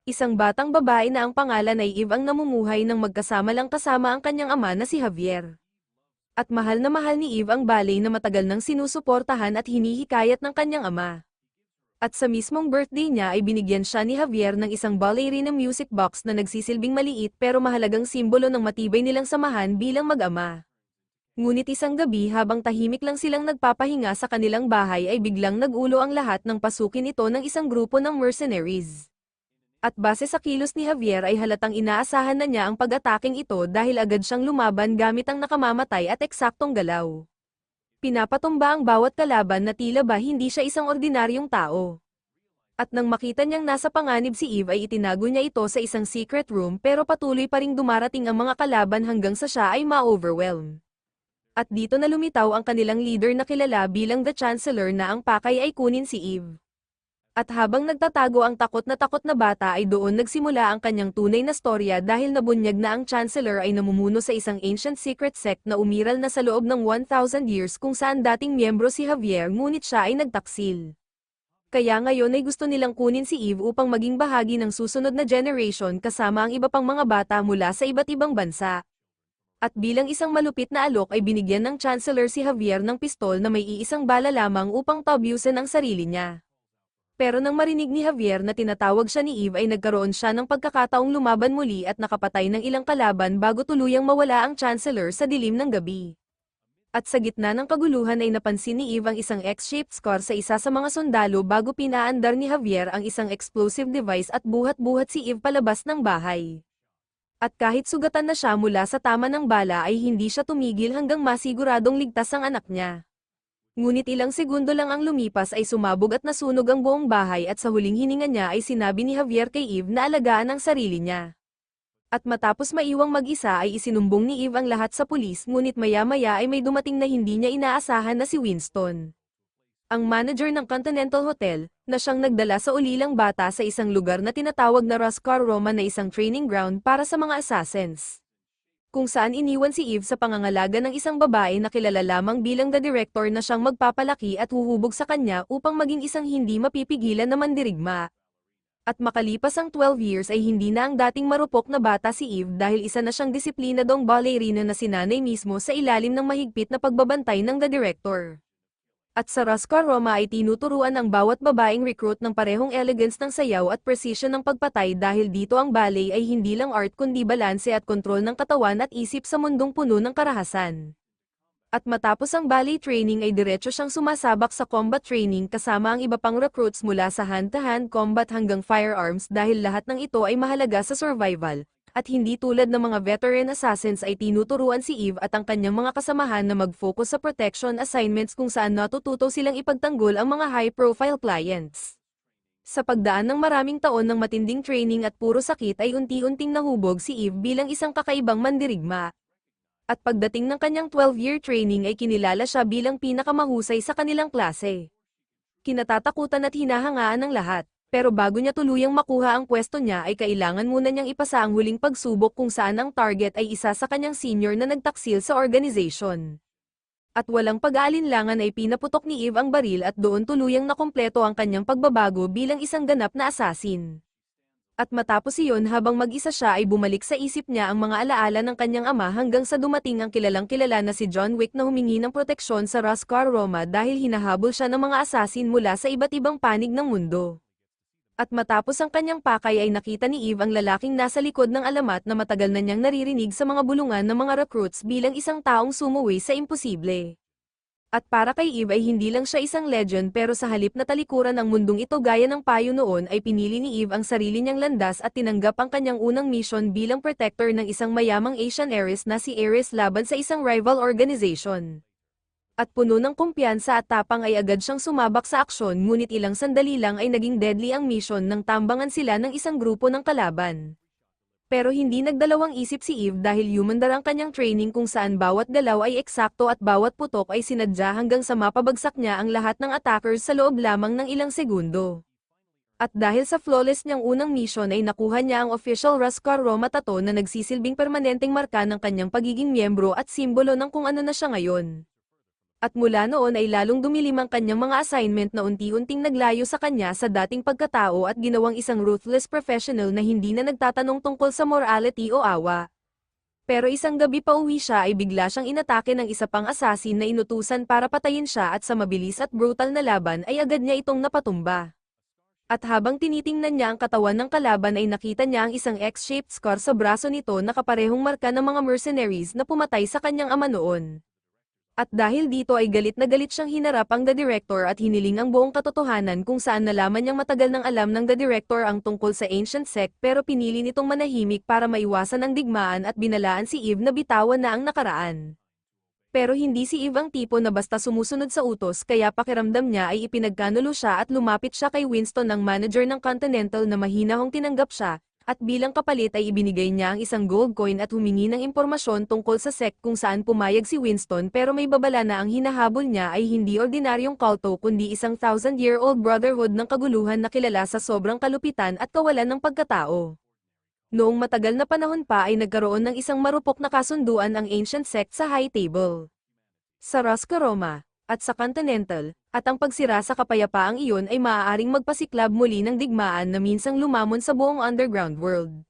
Isang batang babae na ang pangalan ay Eve ang namumuhay ng magkasama lang kasama ang kanyang ama na si Javier. At mahal na mahal ni Eve ang ballet na matagal nang sinusuportahan at hinihikayat ng kanyang ama. At sa mismong birthday niya ay binigyan siya ni Javier ng isang ballerina music box na nagsisilbing maliit pero mahalagang simbolo ng matibay nilang samahan bilang mag-ama. Ngunit isang gabi habang tahimik lang silang nagpapahinga sa kanilang bahay ay biglang nag-ulo ang lahat ng pasukin ito ng isang grupo ng mercenaries. At base sa kilos ni Javier ay halatang inaasahan na niya ang pag-ataking ito dahil agad siyang lumaban gamit ang nakamamatay at eksaktong galaw. Pinapatumba ang bawat kalaban na tila ba hindi siya isang ordinaryong tao. At nang makita niyang nasa panganib si Eve ay itinago niya ito sa isang secret room pero patuloy pa ring dumarating ang mga kalaban hanggang sa siya ay ma-overwhelm. At dito na lumitaw ang kanilang leader na kilala bilang The Chancellor na ang pakay ay kunin si Eve. At habang nagtatago ang takot na bata ay doon nagsimula ang kanyang tunay na storya dahil nabunyag na ang Chancellor ay namumuno sa isang ancient secret sect na umiral na sa loob ng 1,000 years kung saan dating miyembro si Javier ngunit siya ay nagtaksil. Kaya ngayon ay gusto nilang kunin si Eve upang maging bahagi ng susunod na generation kasama ang iba pang mga bata mula sa iba't ibang bansa. At bilang isang malupit na alok ay binigyan ng Chancellor si Javier ng pistol na may iisang bala lamang upang tabyusin ang sarili niya. Pero nang marinig ni Javier na tinatawag siya ni Eve ay nagkaroon siya ng pagkakataong lumaban muli at nakapatay ng ilang kalaban bago tuluyang mawala ang Chancellor sa dilim ng gabi. At sa gitna ng kaguluhan ay napansin ni Eve ang isang X-shaped scar sa isa sa mga sundalo bago pinaandar ni Javier ang isang explosive device at buhat-buhat si Eve palabas ng bahay. At kahit sugatan na siya mula sa tama ng bala ay hindi siya tumigil hanggang masiguradong ligtas ang anak niya. Ngunit ilang segundo lang ang lumipas ay sumabog at nasunog ang buong bahay at sa huling hininga niya ay sinabi ni Javier kay Eve na alagaan ang sarili niya. At matapos maiwang mag-isa ay isinumbong ni Eve ang lahat sa pulis ngunit maya-maya ay may dumating na hindi niya inaasahan na si Winston. Ang manager ng Continental Hotel, na siyang nagdala sa ulilang bata sa isang lugar na tinatawag na Roscar Roma na isang training ground para sa mga assassins. Kung saan iniwan si Eve sa pangangalaga ng isang babae na kilala lamang bilang the director na siyang magpapalaki at huhubog sa kanya upang maging isang hindi mapipigilan na mandirigma. At makalipas ang 12 years ay hindi na ang dating marupok na bata si Eve dahil isa na siyang disiplinadong ballerina na sinanay mismo sa ilalim ng mahigpit na pagbabantay ng the director. At sa Roscar Roma ay tinuturuan ang bawat babaeng recruit ng parehong elegance ng sayaw at precision ng pagpatay dahil dito ang ballet ay hindi lang art kundi balanse at kontrol ng katawan at isip sa mundong puno ng karahasan. At matapos ang ballet training ay diretso siyang sumasabak sa combat training kasama ang iba pang recruits mula sa hand-to-hand combat hanggang firearms dahil lahat ng ito ay mahalaga sa survival. At hindi tulad ng mga veteran assassins ay tinuturuan si Eve at ang kanyang mga kasamahan na mag-focus sa protection assignments kung saan natututo silang ipagtanggol ang mga high-profile clients. Sa pagdaan ng maraming taon ng matinding training at puro sakit ay unti-unting nahubog si Eve bilang isang kakaibang mandirigma. At pagdating ng kanyang 12-year training ay kinilala siya bilang pinakamahusay sa kanilang klase. Kinatatakutan at hinahangaan ng lahat. Pero bago niya tuluyang makuha ang pwesto niya ay kailangan muna niyang ipasa ang huling pagsubok kung saan ang target ay isa sa kanyang senior na nagtaksil sa organization. At walang pag-aalinlangan ay pinaputok ni Eve ang baril at doon tuluyang nakumpleto ang kanyang pagbabago bilang isang ganap na assassin. At matapos iyon habang mag-isa siya ay bumalik sa isip niya ang mga alaala ng kanyang ama hanggang sa dumating ang kilalang-kilala na si John Wick na humingi ng proteksyon sa Roscar Roma dahil hinahabol siya ng mga assassin mula sa iba't ibang panig ng mundo. At matapos ang kanyang pakay ay nakita ni Eve ang lalaking nasa likod ng alamat na matagal na niyang naririnig sa mga bulungan ng mga recruits bilang isang taong sumuwi sa imposible. At para kay Eve ay hindi lang siya isang legend pero sa halip na talikuran ang mundong ito gaya ng payo noon ay pinili ni Eve ang sarili niyang landas at tinanggap ang kanyang unang mission bilang protector ng isang mayamang Asian heiress na si Ares laban sa isang rival organization. At puno ng kumpiyansa at tapang ay agad siyang sumabak sa aksyon ngunit ilang sandali lang ay naging deadly ang mission nang tambangan sila ng isang grupo ng kalaban. Pero hindi nagdalawang isip si Eve dahil humandar ang kanyang training kung saan bawat galaw ay eksakto at bawat putok ay sinadya hanggang sa mapabagsak niya ang lahat ng attackers sa loob lamang ng ilang segundo. At dahil sa flawless niyang unang mission ay nakuha niya ang official Roscar Roma tattoo na nagsisilbing permanenteng marka ng kanyang pagiging miyembro at simbolo ng kung ano na siya ngayon. At mula noon ay lalong dumilim ang kanyang mga assignment na unti-unting naglayo sa kanya sa dating pagkatao at ginawang isang ruthless professional na hindi na nagtatanong tungkol sa morality o awa. Pero isang gabi pa uwi siya ay bigla siyang inatake ng isa pang assassin na inutusan para patayin siya at sa mabilis at brutal na laban ay agad niya itong napatumba. At habang tinitingnan niya ang katawan ng kalaban ay nakita niya ang isang X-shaped scar sa braso nito na kaparehong marka ng mga mercenaries na pumatay sa kanyang ama noon. At dahil dito ay galit na galit siyang hinarap ang The Director at hiniling ang buong katotohanan kung saan nalaman niyang matagal nang alam ng The Director ang tungkol sa Ancient Sect pero pinili nitong manahimik para maiwasan ang digmaan at binalaan si Eve na bitawan na ang nakaraan. Pero hindi si Eve ang tipo na basta sumusunod sa utos kaya pakiramdam niya ay ipinagkanulo siya at lumapit siya kay Winston ng manager ng Continental na mahinahong tinanggap siya, at bilang kapalit ay ibinigay niya ang isang gold coin at humingi ng impormasyon tungkol sa sect kung saan pumayag si Winston pero may babala na ang hinahabol niya ay hindi ordinaryong kulto kundi isang 1,000-year-old brotherhood ng kaguluhan na kilala sa sobrang kalupitan at kawalan ng pagkatao. Noong matagal na panahon pa ay nagkaroon ng isang marupok na kasunduan ang Ancient Sect sa High Table, sa Roscoroma, at sa Continental, at ang pagsira sa kapayapaang iyon ay maaaring magpasiklab muli ng digmaan na minsang lumamon sa buong underground world.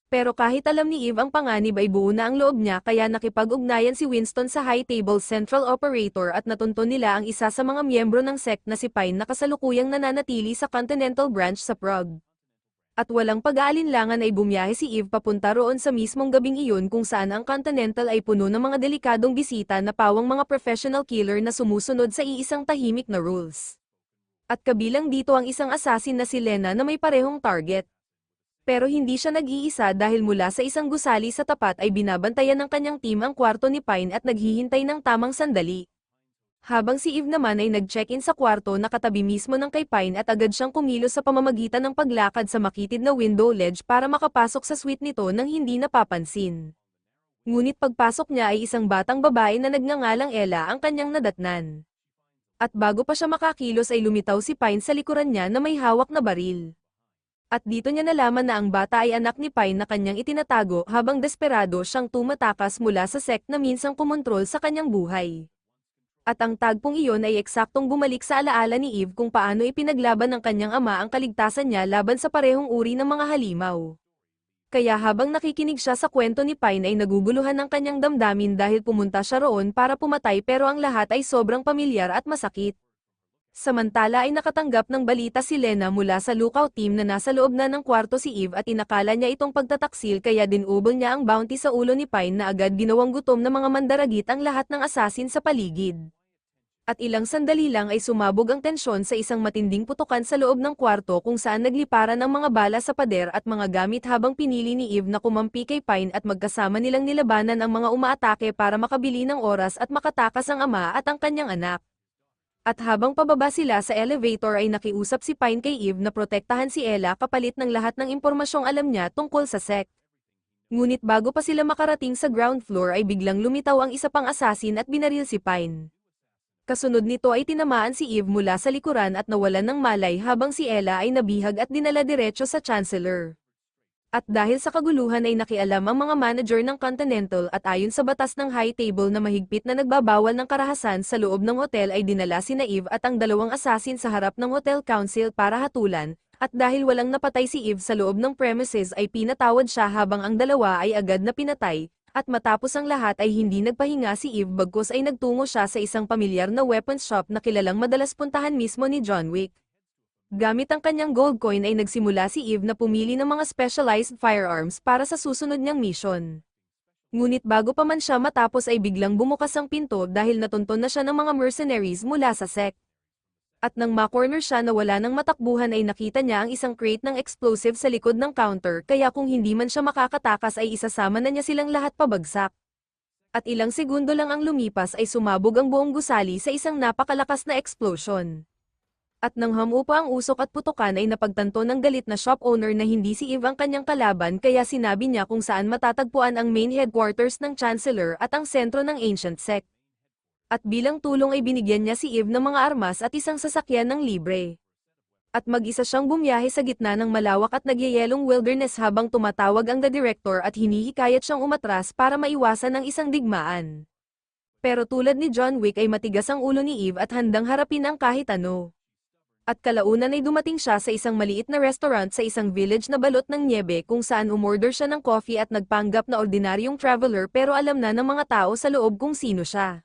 Pero kahit alam ni Eve ang panganib ay buo na ang loob niya kaya nakipag-ugnayan si Winston sa High Table Central Operator at natunton nila ang isa sa mga miyembro ng sect na si Pine na kasalukuyang nananatili sa Continental Branch sa Prague. At walang pag-aalinlangan ay bumiyahe si Eve papunta roon sa mismong gabing iyon kung saan ang Continental ay puno ng mga delikadong bisita na pawang mga professional killer na sumusunod sa iisang tahimik na rules. At kabilang dito ang isang assassin na si Lena na may parehong target. Pero hindi siya nag-iisa dahil mula sa isang gusali sa tapat ay binabantayan ng kanyang team ang kwarto ni Pine at naghihintay ng tamang sandali. Habang si Eve naman ay nag-check-in sa kwarto na katabi mismo ng kay Pine at agad siyang kumilos sa pamamagitan ng paglakad sa makitid na window ledge para makapasok sa suite nito nang hindi napapansin. Ngunit pagpasok niya ay isang batang babae na nagngangalang Ella ang kanyang nadatnan. At bago pa siya makakilos ay lumitaw si Pine sa likuran niya na may hawak na baril. At dito niya nalaman na ang bata ay anak ni Pine na kanyang itinatago habang desperado siyang tumatakas mula sa sect na minsang kumontrol sa kanyang buhay. At ang tagpong iyon ay eksaktong bumalik sa alaala ni Eve kung paano ipinaglaban ng kanyang ama ang kaligtasan niya laban sa parehong uri ng mga halimaw. Kaya habang nakikinig siya sa kwento ni Pine ay naguguluhan ang kanyang damdamin dahil pumunta siya roon para pumatay pero ang lahat ay sobrang pamilyar at masakit. Samantala ay nakatanggap ng balita si Lena mula sa lookout team na nasa loob na ng kwarto si Eve at inakala niya itong pagtataksil kaya dinubol niya ang bounty sa ulo ni Pine na agad ginawang gutom ng mga mandaragit ang lahat ng assassin sa paligid. At ilang sandali lang ay sumabog ang tensyon sa isang matinding putukan sa loob ng kwarto kung saan nagliparan ang mga bala sa pader at mga gamit habang pinili ni Eve na kumampi kay Pine at magkasama nilang nilabanan ang mga umaatake para makabili ng oras at makatakas ang ama at ang kanyang anak. At habang pababa sila sa elevator ay nakiusap si Pine kay Eve na protektahan si Ella kapalit ng lahat ng impormasyong alam niya tungkol sa sect. Ngunit bago pa sila makarating sa ground floor ay biglang lumitaw ang isa pang assassin at binaril si Pine. Kasunod nito ay tinamaan si Eve mula sa likuran at nawalan ng malay habang si Ella ay nabihag at dinala diretso sa Chancellor. At dahil sa kaguluhan ay nakialam ang mga manager ng Continental at ayon sa batas ng High Table na mahigpit na nagbabawal ng karahasan sa loob ng hotel ay dinala sina Eve at ang dalawang assassin sa harap ng Hotel Council para hatulan, at dahil walang napatay si Eve sa loob ng premises ay pinatawad siya habang ang dalawa ay agad na pinatay. At matapos ang lahat ay hindi nagpahinga si Eve bagkus ay nagtungo siya sa isang pamilyar na weapons shop na kilalang madalas puntahan mismo ni John Wick. Gamit ang kanyang gold coin ay nagsimula si Eve na pumili ng mga specialized firearms para sa susunod niyang mission. Ngunit bago pa man siya matapos ay biglang bumukas ang pinto dahil natunton na siya ng mga mercenaries mula sa sect. At nang makorner siya na wala nang matakbuhan ay nakita niya ang isang crate ng explosive sa likod ng counter kaya kung hindi man siya makakatakas ay isasama na niya silang lahat pabagsak. At ilang segundo lang ang lumipas ay sumabog ang buong gusali sa isang napakalakas na explosion. At nang hamupa ang usok at putukan ay napagtanto ng galit na shop owner na hindi si Eve ang kanyang kalaban kaya sinabi niya kung saan matatagpuan ang main headquarters ng Chancellor at ang sentro ng Ancient Sect. At bilang tulong ay binigyan niya si Eve ng mga armas at isang sasakyan ng libre. At mag-isa siyang bumiyahe sa gitna ng malawak at nagyayelong wilderness habang tumatawag ang The Director at hinihikayat siyang umatras para maiwasan ang isang digmaan. Pero tulad ni John Wick ay matigas ang ulo ni Eve at handang harapin ang kahit ano. At kalaunan ay dumating siya sa isang maliit na restaurant sa isang village na balot ng niebe kung saan umorder siya ng coffee at nagpanggap na ordinaryong traveler pero alam na ng mga tao sa loob kung sino siya.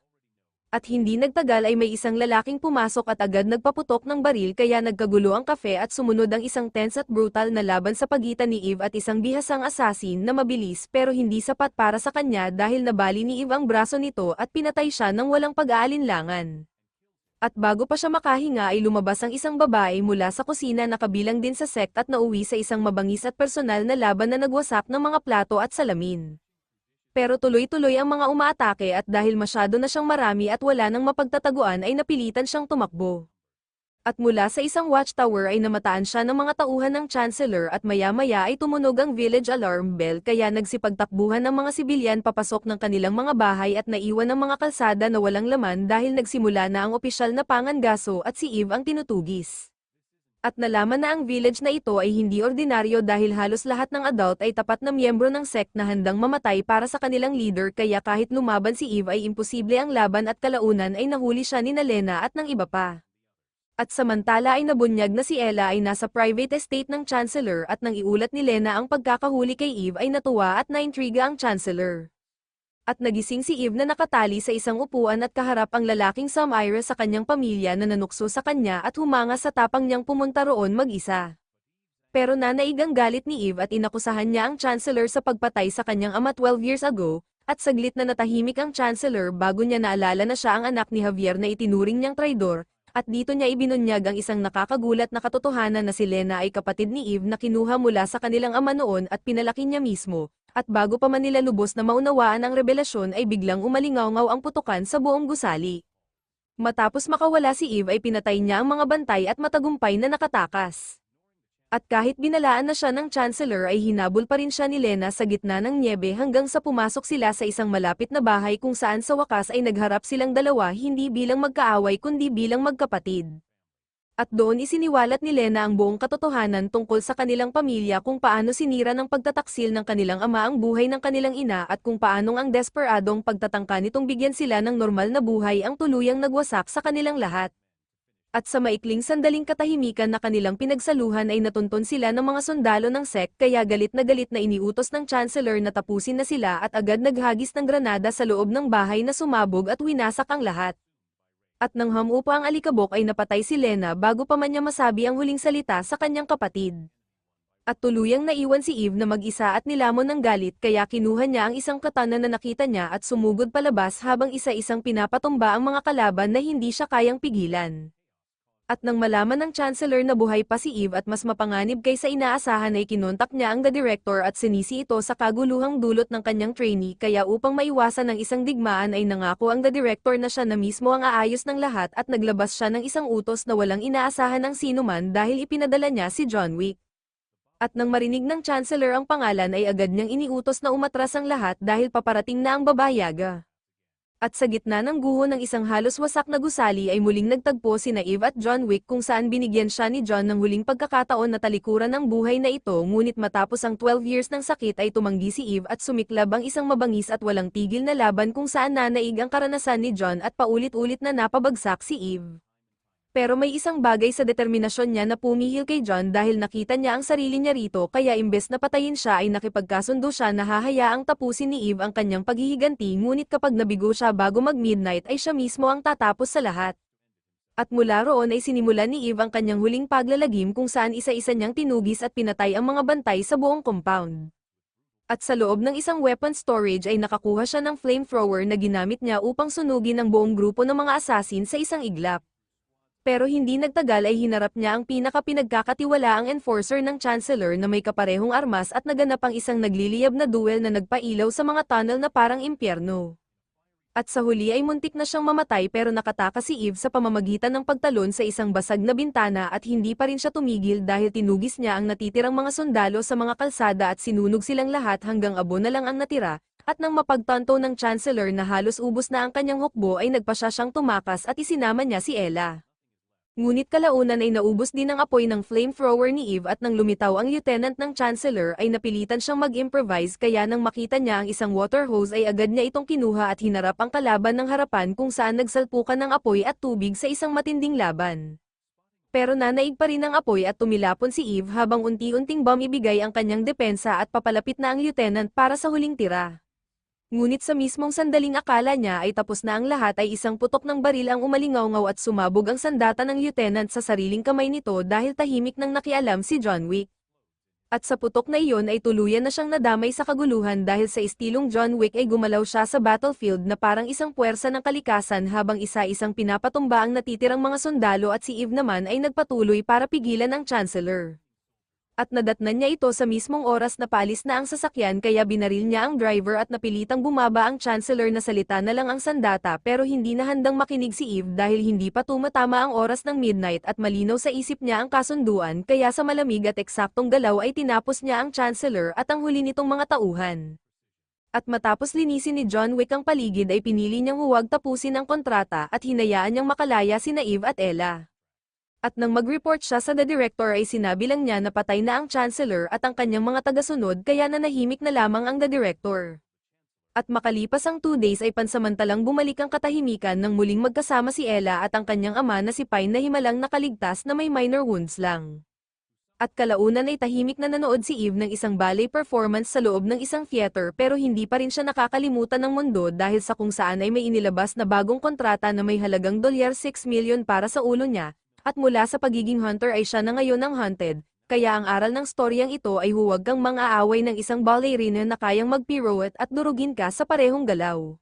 At hindi nagtagal ay may isang lalaking pumasok at agad nagpaputok ng baril kaya nagkagulo ang kafe at sumunod ang isang tense at brutal na laban sa pagitan ni Eve at isang bihasang assassin na mabilis pero hindi sapat para sa kanya dahil nabali ni Eve ang braso nito at pinatay siya ng walang pag-aalinlangan. At bago pa siya makahinga ay lumabas ang isang babae mula sa kusina na kabilang din sa sect at nauwi sa isang mabangis at personal na laban na nagwasak ng mga plato at salamin. Pero tuloy-tuloy ang mga umaatake at dahil masyado na siyang marami at wala nang mapagtataguan ay napilitan siyang tumakbo. At mula sa isang watchtower ay namataan siya ng mga tauhan ng Chancellor at maya-maya ay tumunog ang village alarm bell kaya nagsipagtakbuhan ng mga sibilyan papasok ng kanilang mga bahay at naiwan ang mga kalsada na walang laman dahil nagsimula na ang opisyal na pangangaso at si Eve ang tinutugis. At nalaman na ang village na ito ay hindi ordinaryo dahil halos lahat ng adult ay tapat na miyembro ng sect na handang mamatay para sa kanilang leader kaya kahit lumaban si Eve ay imposible ang laban at kalaunan ay nahuli siya ni Lena at ng iba pa. At samantala ay nabunyag na si Ella ay nasa private estate ng Chancellor at nang iulat ni Lena ang pagkakahuli kay Eve ay natuwa at naintriga ang Chancellor. At nagising si Eve na nakatali sa isang upuan at kaharap ang lalaking Samira sa kanyang pamilya na nanukso sa kanya at humanga sa tapang niyang pumunta roon mag-isa. Pero nanaig ang galit ni Eve at inakusahan niya ang Chancellor sa pagpatay sa kanyang ama 12 years ago, at saglit na natahimik ang Chancellor bago niya naalala na siya ang anak ni Javier na itinuring niyang traidor, at dito niya ibinunyag ang isang nakakagulat na katotohanan na si Lena ay kapatid ni Eve na kinuha mula sa kanilang ama noon at pinalaki niya mismo. At bago pa man nila lubos na maunawaan ang revelasyon ay biglang umalingaw-ngaw ang putukan sa buong gusali. Matapos makawala si Eve ay pinatay niya ang mga bantay at matagumpay na nakatakas. At kahit binalaan na siya ng Chancellor ay hinabol pa rin siya ni Lena sa gitna ng niebe hanggang sa pumasok sila sa isang malapit na bahay kung saan sa wakas ay nagharap silang dalawa hindi bilang magkaaway kundi bilang magkapatid. At doon isiniwalat ni Lena ang buong katotohanan tungkol sa kanilang pamilya kung paano sinira ng pagtataksil ng kanilang ama ang buhay ng kanilang ina at kung paanong ang desperadong pagtatangka nitong bigyan sila ng normal na buhay ang tuluyang nagwasak sa kanilang lahat. At sa maikling sandaling katahimikan na kanilang pinagsaluhan ay natunton sila ng mga sundalo ng sect kaya galit na iniutos ng Chancellor na tapusin na sila at agad naghagis ng granada sa loob ng bahay na sumabog at winasak ang lahat. At nang hamupa ang alikabok ay napatay si Lena bago pa man niya masabi ang huling salita sa kanyang kapatid. At tuluyang naiwan si Eve na mag-isa at nilamon ng galit kaya kinuha niya ang isang katana na nakita niya at sumugod palabas habang isa-isang pinapatumba ang mga kalaban na hindi siya kayang pigilan. At nang malaman ng Chancellor na buhay pa si Eve at mas mapanganib kaysa inaasahan ay kinontak niya ang The Director at sinisi ito sa kaguluhang dulot ng kanyang trainee kaya upang maiwasan ng isang digmaan ay nangako ang The Director na siya na mismo ang aayos ng lahat at naglabas siya ng isang utos na walang inaasahan ng sinuman dahil ipinadala niya si John Wick. At nang marinig ng Chancellor ang pangalan ay agad niyang iniutos na umatras ang lahat dahil paparating na ang babayaga. At sa gitna ng guho ng isang halos wasak na gusali ay muling nagtagpo sina Eve at John Wick kung saan binigyan siya ni John ng huling pagkakataon na talikuran ng buhay na ito ngunit matapos ang 12 years ng sakit ay tumanggi si Eve at sumiklab ang isang mabangis at walang tigil na laban kung saan nanaig ang karanasan ni John at paulit-ulit na napabagsak si Eve. Pero may isang bagay sa determinasyon niya na pumihil kay John dahil nakita niya ang sarili niya rito kaya imbes na patayin siya ay nakipagkasundo siya na hahayaang tapusin ni Eve ang kanyang paghihiganti ngunit kapag nabigo siya bago mag-midnight ay siya mismo ang tatapos sa lahat. At mula roon ay sinimulan ni Eve ang kanyang huling paglalagim kung saan isa-isa niyang tinugis at pinatay ang mga bantay sa buong compound. At sa loob ng isang weapon storage ay nakakuha siya ng flamethrower na ginamit niya upang sunugin ang buong grupo ng mga assassin sa isang iglap. Pero hindi nagtagal ay hinarap niya ang pinaka-pinagkakatiwalaang enforcer ng Chancellor na may kaparehong armas at naganap ang isang nagliliyab na duel na nagpailaw sa mga tunnel na parang impyerno. At sa huli ay muntik na siyang mamatay pero nakatakas si Eve sa pamamagitan ng pagtalon sa isang basag na bintana at hindi pa rin siya tumigil dahil tinugis niya ang natitirang mga sundalo sa mga kalsada at sinunog silang lahat hanggang abo na lang ang natira, at nang mapagtanto ng Chancellor na halos ubos na ang kanyang hukbo ay nagpasya siyang tumakas at isinama niya si Ella. Ngunit kalaunan ay naubos din ang apoy ng flamethrower ni Eve at nang lumitaw ang lieutenant ng Chancellor ay napilitan siyang mag-improvise kaya nang makita niya ang isang water hose ay agad niya itong kinuha at hinarap ang kalaban ng harapan kung saan nagsalpukan ng apoy at tubig sa isang matinding laban. Pero nanaig pa rin ang apoy at tumilapon si Eve habang unti-unting ibigay ang kanyang depensa at papalapit na ang lieutenant para sa huling tira. Ngunit sa mismong sandaling akala niya ay tapos na ang lahat ay isang putok ng baril ang umalingawngaw at sumabog ang sandata ng lieutenant sa sariling kamay nito dahil tahimik nang nakialam si John Wick. At sa putok na iyon ay tuluyan na siyang nadamay sa kaguluhan dahil sa estilong John Wick ay gumalaw siya sa battlefield na parang isang puwersa ng kalikasan habang isa-isang pinapatumba ang natitirang mga sundalo at si Eve naman ay nagpatuloy para pigilan ang Chancellor. At nadatnan niya ito sa mismong oras na paalis na ang sasakyan kaya binaril niya ang driver at napilitang bumaba ang Chancellor na salita na lang ang sandata pero hindi na handang makinig si Eve dahil hindi pa tumatama ang oras ng midnight at malinaw sa isip niya ang kasunduan kaya sa malamig at eksaktong galaw ay tinapos niya ang Chancellor at ang huli nitong mga tauhan. At matapos linisin ni John Wick ang paligid ay pinili niyang huwag tapusin ang kontrata at hinayaan niyang makalaya sina Eve at Ella. At nang mag-report siya sa The Director ay sinabi lang niya na patay na ang Chancellor at ang kanyang mga tagasunod kaya nanahimik na lamang ang The Director. At makalipas ang 2 days ay pansamantalang bumalik ang katahimikan nang muling magkasama si Ella at ang kanyang ama na si Pine na himalang nakaligtas na may minor wounds lang. At kalaunan ay tahimik na nanood si Eve ng isang ballet performance sa loob ng isang theater pero hindi pa rin siya nakakalimutan ng mundo dahil sa kung saan ay may inilabas na bagong kontrata na may halagang $6 million para sa ulo niya. At mula sa pagiging hunter ay siya na ngayon ang hunted, kaya ang aral ng storyang ito ay huwag kang mang-aaway ng isang ballerina na kayang mag-pirouette at durugin ka sa parehong galaw.